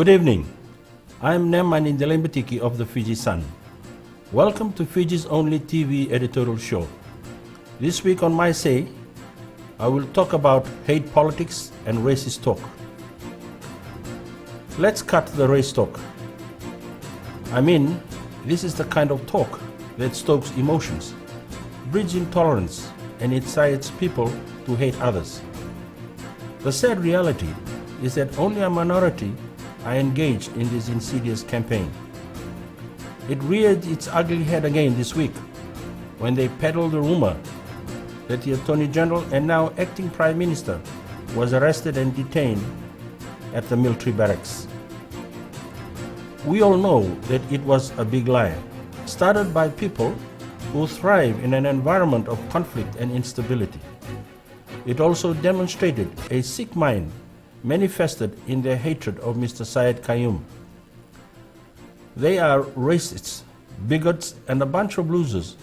Good evening. I am Nemani Ndelembetiki of the Fiji Sun. Welcome to Fiji's only TV editorial show. This week on My Say, I will talk about hate politics and racist talk. Let's cut the race talk. I mean, this is the kind of talk that stokes emotions, breeds intolerance, and incites people to hate others. The sad reality is that only a minority are engaged in this insidious campaign. It reared its ugly head again this week when they peddled the rumor that the Attorney General and now acting Prime Minister was arrested and detained at the military barracks. We all know that it was a big lie, started by people who thrive in an environment of conflict and instability. It also demonstrated a sick mind manifested in their hatred of Mr. Syed Qayyum. They are racists, bigots, and a bunch of losers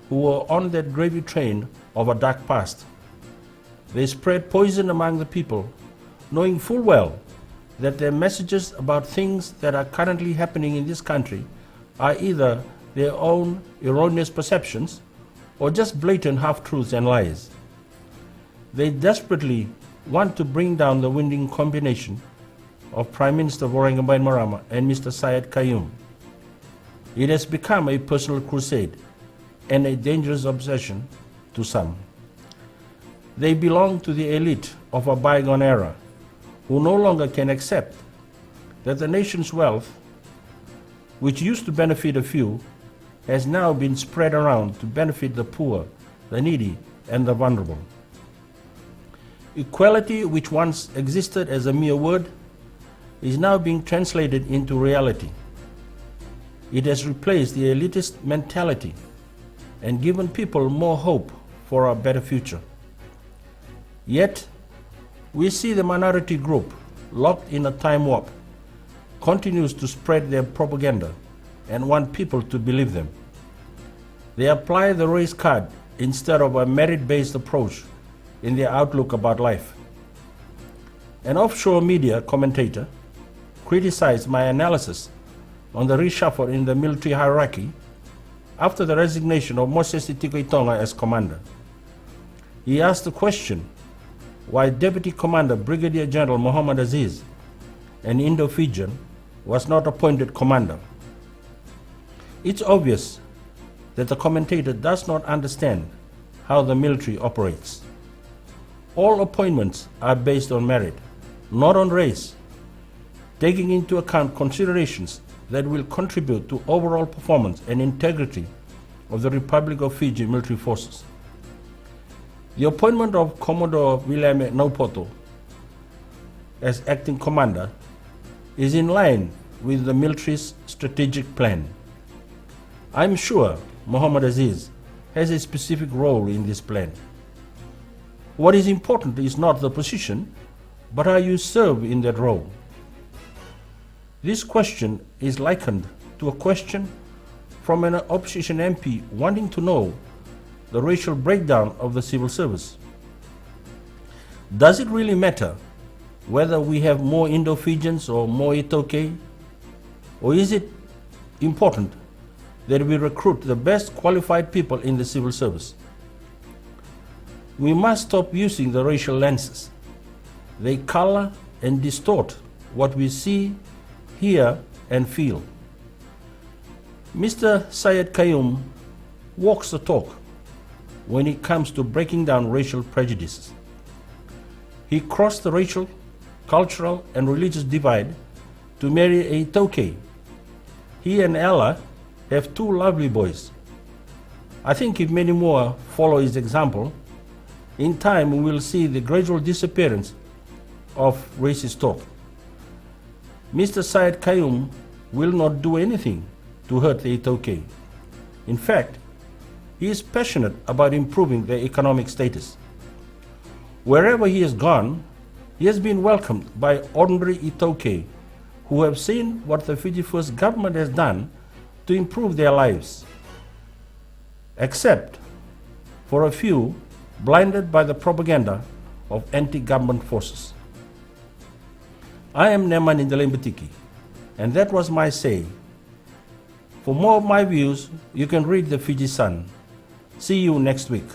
who were on that gravy train of a dark past. They spread poison among the people, knowing full well that their messages about things that are currently happening in this country are either their own erroneous perceptions or just blatant half-truths and lies. They desperately want to bring down the winning combination of Prime Minister Voreqe Bainimarama and Mr. Syed Qayyum. It has become a personal crusade and a dangerous obsession to some. They belong to the elite of a bygone era who no longer can accept that the nation's wealth, which used to benefit a few, has now been spread around to benefit the poor, the needy, and the vulnerable. Equality, which once existed as a mere word, is now being translated into reality. It has replaced the elitist mentality and given people more hope for a better future. Yet, we see the minority group, locked in a time warp, continues to spread their propaganda and want people to believe them. They apply the race card instead of a merit-based approach in their outlook about life. An offshore media commentator criticized my analysis on the reshuffle in the military hierarchy after the resignation of Moses Sitiko Itonga as commander. He asked the question why Deputy Commander Brigadier General Muhammad Aziz, an Indo-Fijian, was not appointed commander. It's obvious that the commentator does not understand how the military operates. All appointments are based on merit, not on race, taking into account considerations that will contribute to overall performance and integrity of the Republic of Fiji military forces. The appointment of Commodore William Naupoto as acting commander is in line with the military's strategic plan. I'm sure Muhammad Aziz has a specific role in this plan. What is important is not the position, but how you serve in that role. This question is likened to a question from an opposition MP wanting to know the racial breakdown of the civil service. Does it really matter whether we have more Indo-Fijians or more Itoke? Or is it important that we recruit the best qualified people in the civil service? We must stop using the racial lenses. They color and distort what we see, hear, and feel. Mr. Syed Qayyum walks the talk when it comes to breaking down racial prejudices. He crossed the racial, cultural, and religious divide to marry a Itoke. He and Ella have two lovely boys. I think if many more follow his example, in time we will see the gradual disappearance of racist talk. Mr. Syed Qayyum will not do anything to hurt the Itoke. In fact, he is passionate about improving their economic status. Wherever he has gone, he has been welcomed by ordinary Itoke who have seen what the Fiji First government has done to improve their lives. Except for a few blinded by the propaganda of anti-government forces. I am Neman Indalembetiki, and that was my say. For more of my views, you can read the Fiji Sun. See you next week.